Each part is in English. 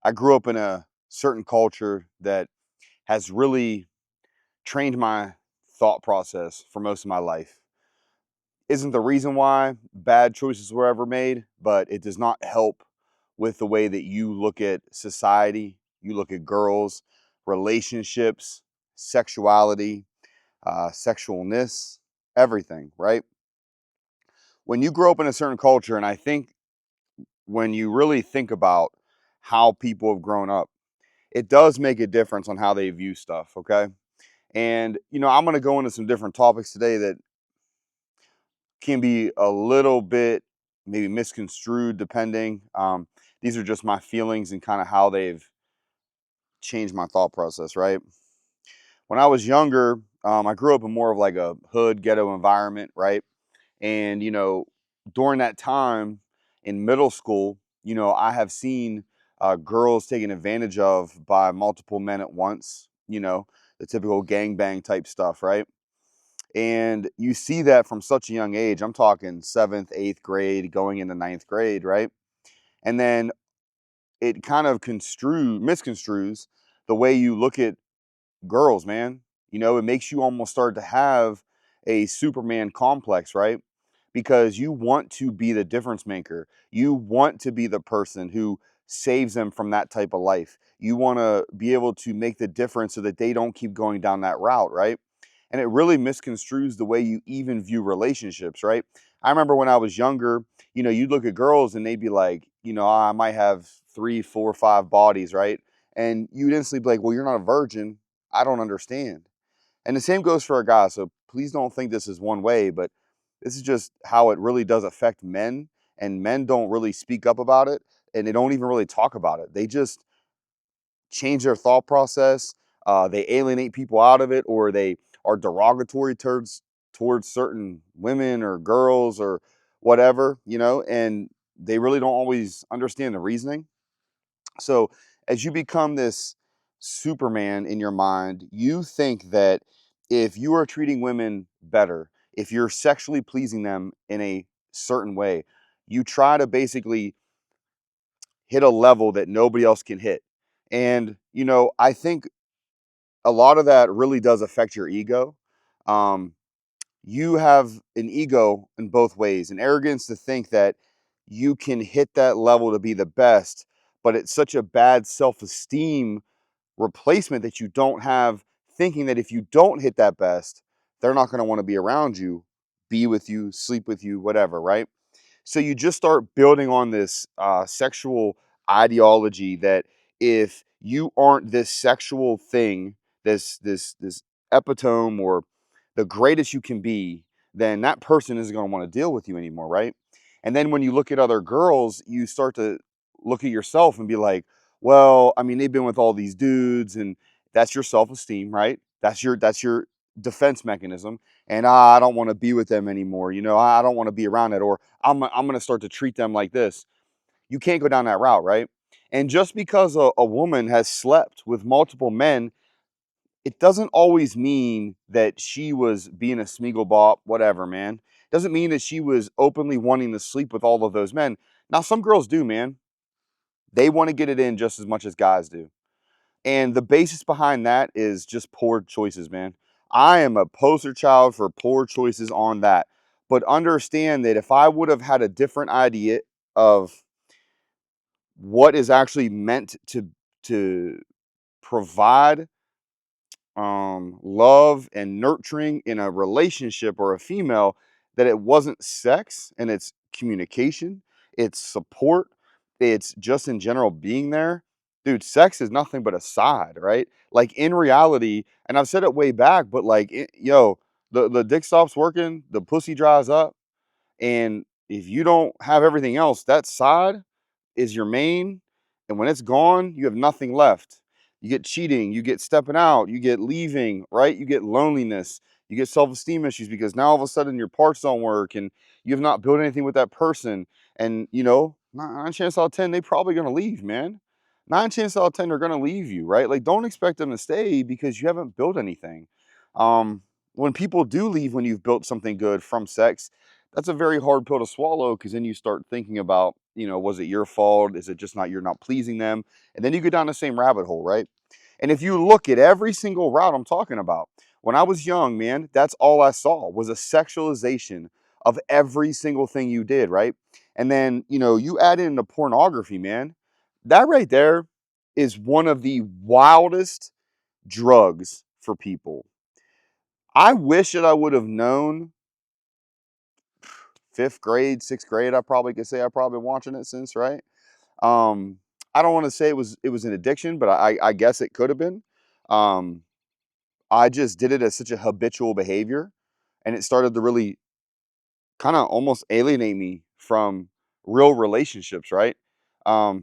I grew up in a certain culture that has really trained my thought process for most of my life. Isn't the reason why bad choices were ever made, but it does not help with the way that you look at society, you look at girls, relationships, sexuality, sexualness, everything, right? When you grow up in a certain culture, and I think when you really think about how people have grown up, it does make a difference on how they view stuff, okay? And, I'm going to go into some different topics today that can be a little bit maybe misconstrued depending. These are just my feelings and kind of how they've changed my thought process, right? When I was younger, I grew up in more of like a hood ghetto environment, right? And, during that time in middle school, I have seen girls taken advantage of by multiple men at once, the typical gangbang type stuff, right? And you see that from such a young age. I'm talking seventh, eighth grade, going into ninth grade, right? And then it kind of misconstrues the way you look at girls, man. It makes you almost start to have a Superman complex, right? Because you want to be the difference maker. You want to be the person who saves them from that type of life. You want to be able to make the difference so that they don't keep going down that route, right? And it really misconstrues the way you even view relationships, right? I remember when I was younger, you'd look at girls and they'd be like, I might have 3, 4, 5 bodies, right? And you'd instantly be like, well, you're not a virgin. I don't understand. And the same goes for a guy. So please don't think this is one way, but this is just how it really does affect men. And men don't really speak up about it and they don't even really talk about it. They just change their thought process. They alienate people out of it, or they are derogatory towards certain women or girls or whatever, and they really don't always understand the reasoning. So as you become this Superman in your mind, you think that if you are treating women better, if you're sexually pleasing them in a certain way, you try to basically hit a level that nobody else can hit. And, I think a lot of that really does affect your ego. Um, you have an ego in both ways, an arrogance to think that you can hit that level to be the best, but it's such a bad self-esteem replacement that you don't have, thinking that if you don't hit that best, they're not going to want to be around you, be with you, sleep with you, whatever, right? So you just start building on this sexual ideology that if you aren't this sexual thing, this epitome or the greatest you can be, then that person isn't going to want to deal with you anymore, right? And then when you look at other girls, you start to look at yourself and be like, well, I mean, they've been with all these dudes, and that's your self-esteem, right? That's your defense mechanism. And I don't want to be with them anymore. I don't want to be around it, or I'm going to start to treat them like this. You can't go down that route, right? And just because a woman has slept with multiple men, it doesn't always mean that she was being a Smeagol bop, whatever, man. Doesn't mean that she was openly wanting to sleep with all of those men. Now, some girls do, man. They want to get it in just as much as guys do. And the basis behind that is just poor choices, man. I am a poster child for poor choices on that. But understand that if I would have had a different idea of what is actually meant to provide love and nurturing in a relationship or a female, that it wasn't sex and it's communication, it's support, it's just in general being there. Dude, sex is nothing but a side, right? Like in reality, and I've said it way back, but like, the dick stops working, the pussy dries up. And if you don't have everything else, that side is your main. And when it's gone, you have nothing left. You get cheating, you get stepping out, you get leaving, right? You get loneliness, you get self-esteem issues because now all of a sudden your parts don't work and you have not built anything with that person. And, nine chances out of 10, they probably going to leave, man. Nine chances out of 10, they're going to leave you, right? Like, don't expect them to stay because you haven't built anything. When people do leave when you've built something good from sex, that's a very hard pill to swallow because then you start thinking about was it your fault? Is it just not, you're not pleasing them? And then you go down the same rabbit hole, right? And if you look at every single route I'm talking about, when I was young, man, that's all I saw was a sexualization of every single thing you did, right? And then, you add in the pornography, man. That right there is one of the wildest drugs for people. I wish that I would have known fifth grade, sixth grade. I probably could say I've probably been watching it since, right? Um, I don't want to say it was an addiction, but I guess it could have been. Um, I just did it as such a habitual behavior, and it started to really kind of almost alienate me from real relationships, right?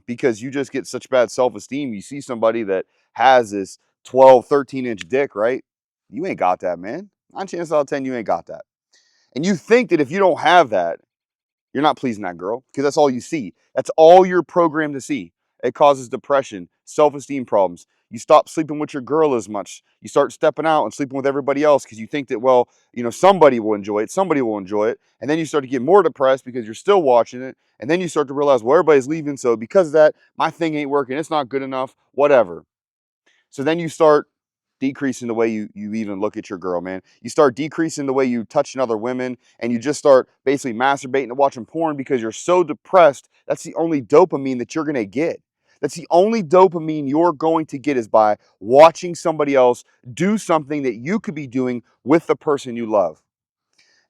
Because you just get such bad self-esteem. You see somebody that has this 12, 13-inch dick, right? You ain't got that, man. 9 chances out of 10, you ain't got that. And you think that if you don't have that, you're not pleasing that girl because that's all you see. That's all you're programmed to see. It causes depression, self-esteem problems. You stop sleeping with your girl as much. You start stepping out and sleeping with everybody else because you think that, well, somebody will enjoy it. Somebody will enjoy it. And then you start to get more depressed because you're still watching it. And then you start to realize, well, everybody's leaving. So because of that, my thing ain't working. It's not good enough, whatever. So then you start decreasing the way you even look at your girl, man. You start decreasing the way you touch other women, and you just start basically masturbating and watching porn because you're so depressed. That's the only dopamine that you're going to get. That's the only dopamine you're going to get is by watching somebody else do something that you could be doing with the person you love.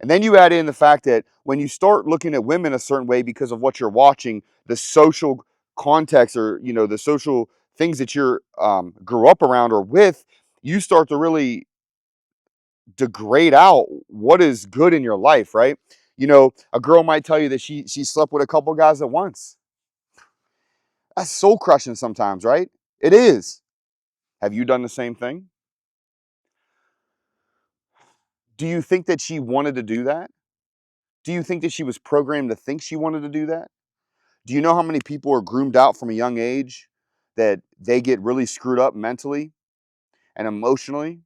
And then you add in the fact that when you start looking at women a certain way because of what you're watching, the social context or, the social things that you're grew up around or with, you start to really degrade out what is good in your life, right? A girl might tell you that she slept with a couple guys at once. That's soul crushing sometimes, right? It is. Have you done the same thing? Do you think that she wanted to do that? Do you think that she was programmed to think she wanted to do that? Do you know how many people are groomed out from a young age that they get really screwed up mentally and emotionally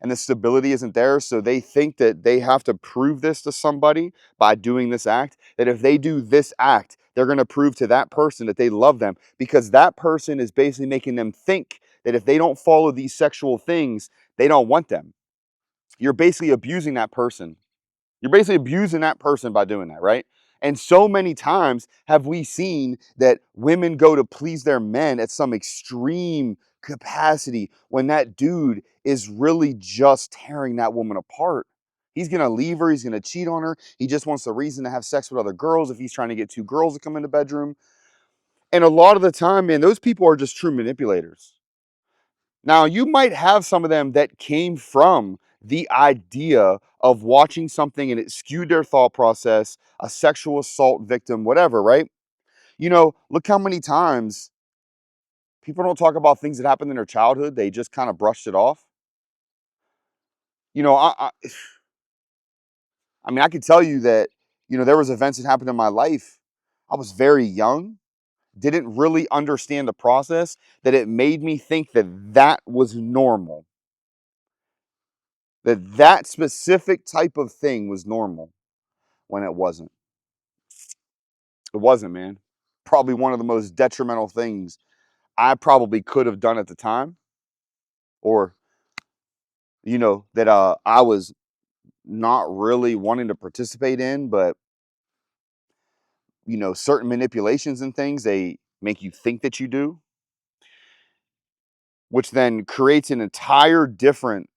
and the stability isn't there? So they think that they have to prove this to somebody by doing this act, that if they do this act, they're going to prove to that person that they love them because that person is basically making them think that if they don't follow these sexual things, they don't want them. You're basically abusing that person. You're basically abusing that person by doing that, right? And so many times have we seen that women go to please their men at some extreme capacity when that dude is really just tearing that woman apart. He's going to leave her. He's going to cheat on her. He just wants a reason to have sex with other girls if he's trying to get two girls to come in the bedroom. And a lot of the time, man, those people are just true manipulators. Now, you might have some of them that came from the idea of watching something and it skewed their thought process, a sexual assault victim, whatever, right? Look how many times people don't talk about things that happened in their childhood. They just kind of brushed it off. You know, I, I, I mean, I could tell you that, there was events that happened in my life. I was very young, didn't really understand the process, that it made me think that that was normal. That specific type of thing was normal when it wasn't. It wasn't, man. Probably one of the most detrimental things I probably could have done at the time, or that I was not really wanting to participate in, but certain manipulations and things they make you think that you do, which then creates an entire different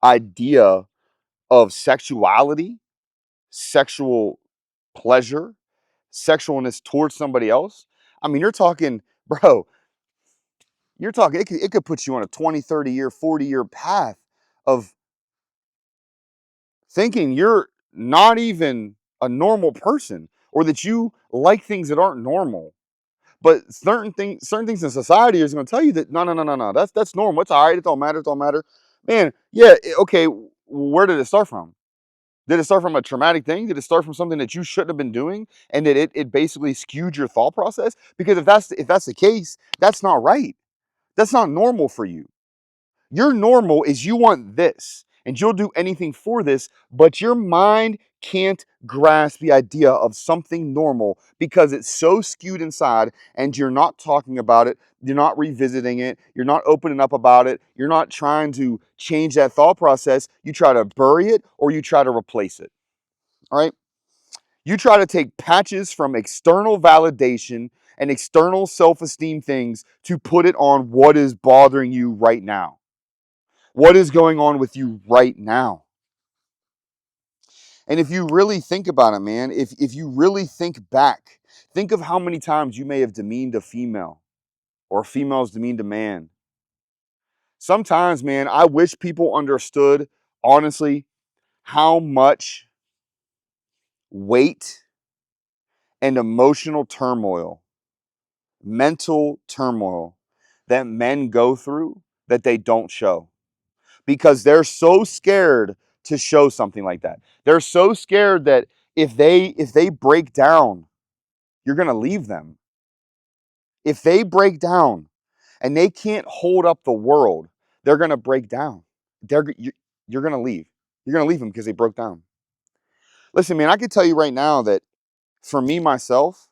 idea of sexuality, sexual pleasure, sexualness towards somebody else. I mean, you're talking, bro, it could put you on a 20, 30-year, 40-year path of thinking you're not even a normal person or that you like things that aren't normal. But certain things in society is going to tell you that no, that's normal. It's all right. It don't matter. It don't matter. Man, yeah, okay. Where did it start from? Did it start from a traumatic thing? Did it start from something that you shouldn't have been doing, and that it basically skewed your thought process? Because if that's the case, that's not right. That's not normal for you. Your normal is you want this. and you'll do anything for this, but your mind can't grasp the idea of something normal because it's so skewed inside and you're not talking about it, you're not revisiting it, you're not opening up about it, you're not trying to change that thought process. You try to bury it or you try to replace it. All right? You try to take patches from external validation and external self-esteem things to put it on what is bothering you right now. What is going on with you right now? And if you really think about it, man, if you really think back, think of how many times you may have demeaned a female or a female's demeaned a man. Sometimes, man, I wish people understood, honestly, how much weight and emotional turmoil, mental turmoil that men go through that they don't show. Because they're so scared to show something like that. They're so scared that if they break down, you're going to leave them. If they break down and they can't hold up the world, they're going to break down. You're going to leave. You're going to leave them because they broke down. Listen, man, I can tell you right now that for me, myself,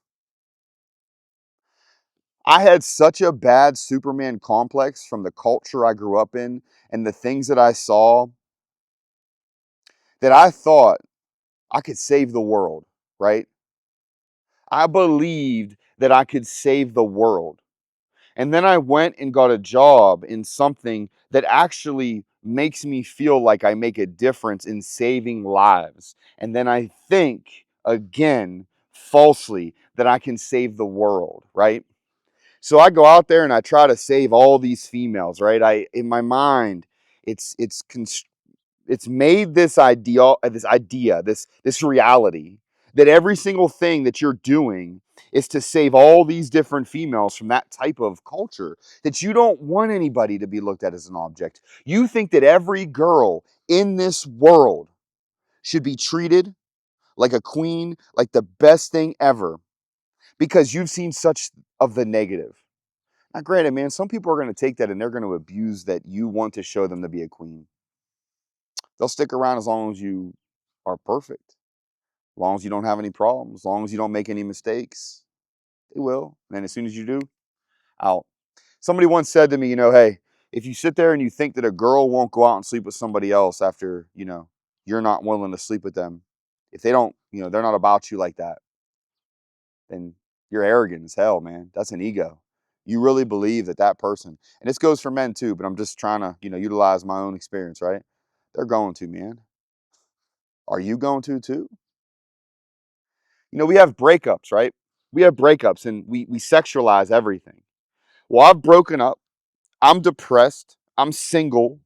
I had such a bad Superman complex from the culture I grew up in and the things that I saw that I thought I could save the world, right? I believed that I could save the world. And then I went and got a job in something that actually makes me feel like I make a difference in saving lives. And then I think again, falsely, that I can save the world, right? So I go out there and I try to save all these females, right? In my mind, it's made this reality that every single thing that you're doing is to save all these different females from that type of culture, that you don't want anybody to be looked at as an object. You think that every girl in this world should be treated like a queen, like the best thing ever, because you've seen such of the negative. Now granted, man, some people are going to take that and they're going to abuse that you want to show them to be a queen. They'll stick around as long as you are perfect, as long as you don't have any problems, as long as you don't make any mistakes. They will. And then as soon as you do, out. Somebody once said to me, hey, if you sit there and you think that a girl won't go out and sleep with somebody else after, you're not willing to sleep with them, if they don't, they're not about you like that, then you're arrogant as hell, man. That's an ego. You really believe that that person, and this goes for men too, but I'm just trying to, utilize my own experience, right? They're going to, man. Are you going to too? We have breakups, right? We have breakups and we sexualize everything. Well, I've broken up. I'm depressed. I'm single.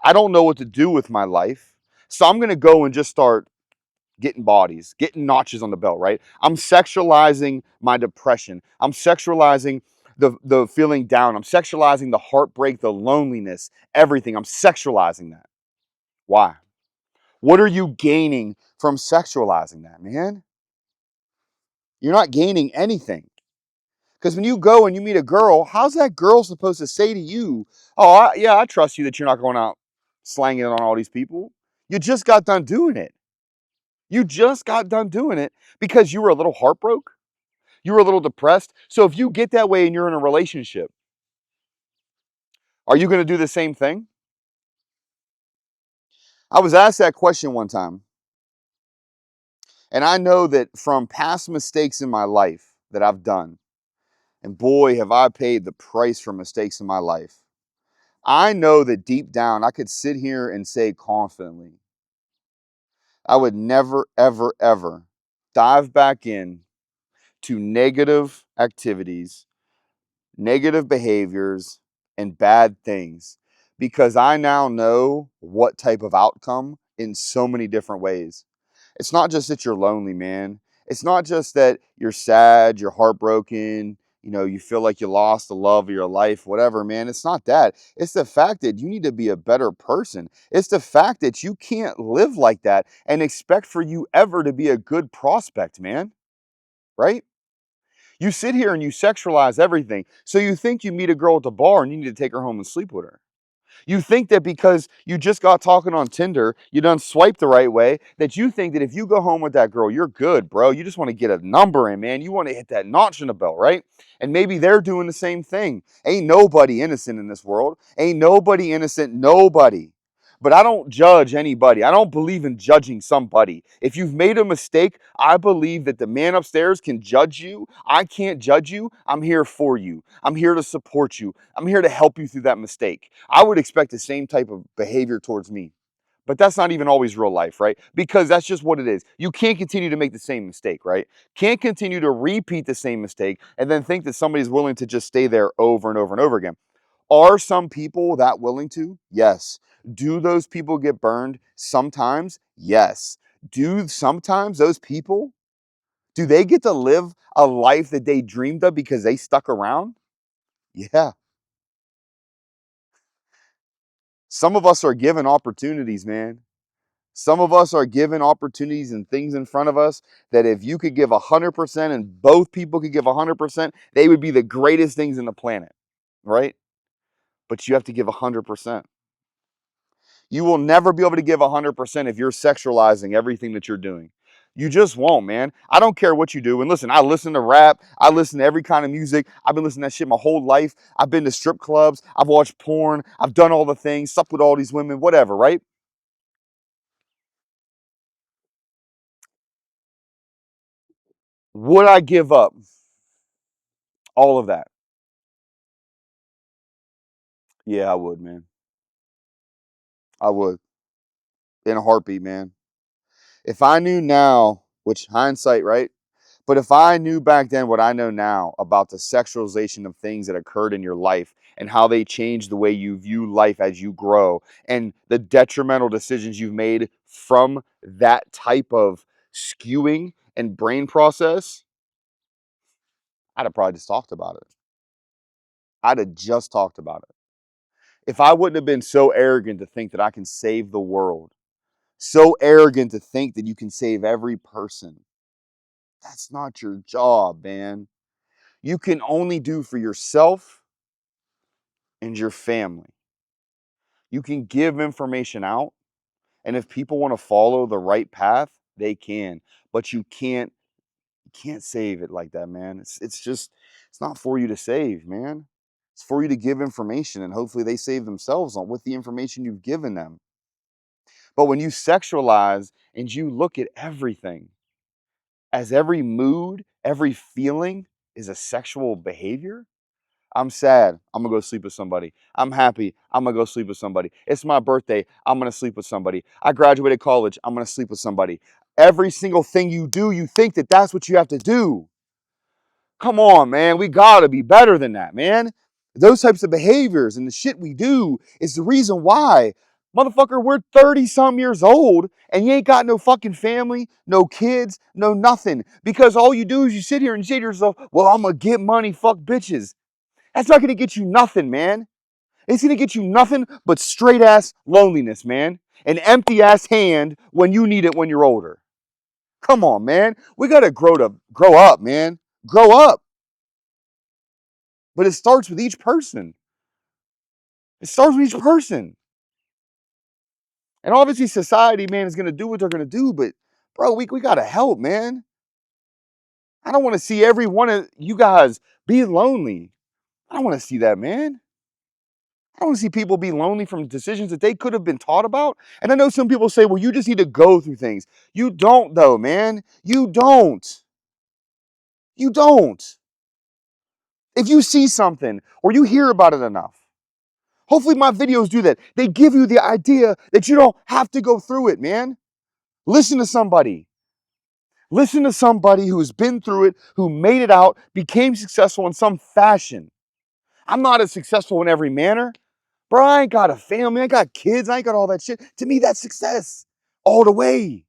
I don't know what to do with my life. So I'm going to go and just start getting bodies, getting notches on the belt, right? I'm sexualizing my depression. I'm sexualizing the feeling down. I'm sexualizing the heartbreak, the loneliness, everything. I'm sexualizing that. Why? What are you gaining from sexualizing that, man? You're not gaining anything. Because when you go and you meet a girl, how's that girl supposed to say to you, oh, yeah, I trust you that you're not going out slanging it on all these people? You just got done doing it. You just got done doing it because you were a little heartbroken. You were a little depressed. So if you get that way and you're in a relationship, are you going to do the same thing? I was asked that question one time. And I know that from past mistakes in my life that I've done, and boy, have I paid the price for mistakes in my life. I know that deep down, I could sit here and say confidently, I would never, ever, ever dive back in to negative activities, negative behaviors, and bad things because I now know what type of outcome in so many different ways. It's not just that you're lonely, man. It's not just that you're sad, you're heartbroken, you feel like you lost the love of your life, whatever, man. It's not that. It's the fact that you need to be a better person. It's the fact that you can't live like that and expect for you ever to be a good prospect, man. Right? You sit here and you sexualize everything. So you think you meet a girl at the bar and you need to take her home and sleep with her. You think that because you just got talking on Tinder, you done swipe the right way, that you think that if you go home with that girl, you're good, bro. You just want to get a number in, man. You want to hit that notch in the belt, right? And maybe they're doing the same thing. Ain't nobody innocent in this world. Ain't nobody innocent, nobody. But I don't judge anybody. I don't believe in judging somebody. If you've made a mistake, I believe that the man upstairs can judge you. I can't judge you. I'm here for you. I'm here to support you. I'm here to help you through that mistake. I would expect the same type of behavior towards me. But that's not even always real life, right? Because that's just what it is. You can't continue to make the same mistake, right? Can't continue to repeat the same mistake and then think that somebody's willing to just stay there over and over and over again. Are some people that willing to? Yes. Do those people get burned? Sometimes, yes. Do sometimes those people, do they get to live a life that they dreamed of because they stuck around? Yeah. Some of us are given opportunities, man. Some of us are given opportunities and things in front of us that if you could give 100% and both people could give 100%, they would be the greatest things in the planet, right? But you have to give 100%. You will never be able to give 100% if you're sexualizing everything that you're doing. You just won't, man. I don't care what you do. And listen, I listen to rap. I listen to every kind of music. I've been listening to that shit my whole life. I've been to strip clubs. I've watched porn. I've done all the things, slept with all these women, whatever, right? Would I give up all of that? Yeah, I would, man. I would. In a heartbeat, man. If I knew now, which hindsight, right? But if I knew back then what I know now about the sexualization of things that occurred in your life and how they change the way you view life as you grow and the detrimental decisions you've made from that type of skewing and brain process, I'd have probably just talked about it. I'd have just talked about it. If I wouldn't have been so arrogant to think that I can save the world, so arrogant to think that you can save every person, that's not your job, man. You can only do for yourself and your family. You can give information out, and if people want to follow the right path, they can. But you can't save it like that, man. It's just it's not for you to save, man. It's for you to give information, and hopefully they save themselves on with the information you've given them. But when you sexualize and you look at everything as every mood, every feeling is a sexual behavior, I'm sad, I'm gonna go sleep with somebody. I'm happy, I'm gonna go sleep with somebody. It's my birthday, I'm gonna sleep with somebody. I graduated college, I'm gonna sleep with somebody. Every single thing you do, you think that that's what you have to do. Come on, man, we gotta be better than that, man. Those types of behaviors and the shit we do is the reason why. Motherfucker, we're 30 some years old and you ain't got no fucking family, no kids, no nothing. Because all you do is you sit here and you say to yourself, well, I'm gonna get money, fuck bitches. That's not going to get you nothing, man. It's going to get you nothing but straight ass loneliness, man. An empty ass hand when you need it when you're older. Come on, man. We got to grow up, man. Grow up. But it starts with each person. It starts with each person. And obviously society, man, is going to do what they're going to do, but bro, we got to help, man. I don't want to see every one of you guys be lonely. I don't want to see that, man. I don't want to see people be lonely from decisions that they could have been taught about. And I know some people say, well, you just need to go through things. You don't, though, man. You don't. You don't. If you see something or you hear about it enough, hopefully my videos do that. They give you the idea that you don't have to go through it, man. Listen to somebody. Listen to somebody who's been through it, who made it out, became successful in some fashion. I'm not as successful in every manner. Bro, I ain't got a family, I ain't got kids, I ain't got all that shit. To me, that's success all the way.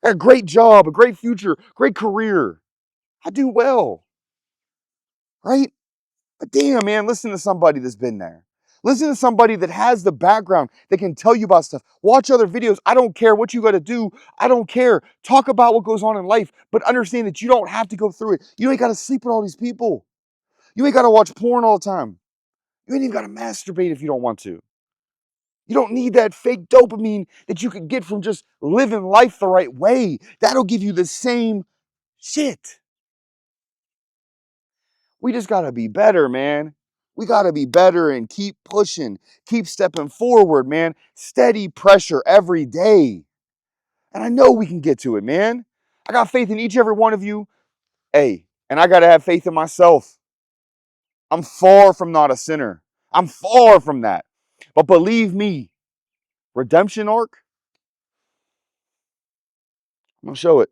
A great job, a great future, great career. I do well, right? But damn, man, listen to somebody that's been there. Listen to somebody that has the background that can tell you about stuff. Watch other videos. I don't care what you got to do. I don't care. Talk about what goes on in life, but understand that you don't have to go through it. You ain't got to sleep with all these people. You ain't got to watch porn all the time. You ain't even got to masturbate if you don't want to. You don't need that fake dopamine that you could get from just living life the right way. That'll give you the same shit. We just gotta be better, man. We gotta be better and keep pushing, keep stepping forward, man. Steady pressure every day. And I know we can get to it, man. I got faith in each and every one of you. Hey, and I gotta have faith in myself. I'm far from not a sinner. I'm far from that. But believe me, redemption arc, I'm gonna show it.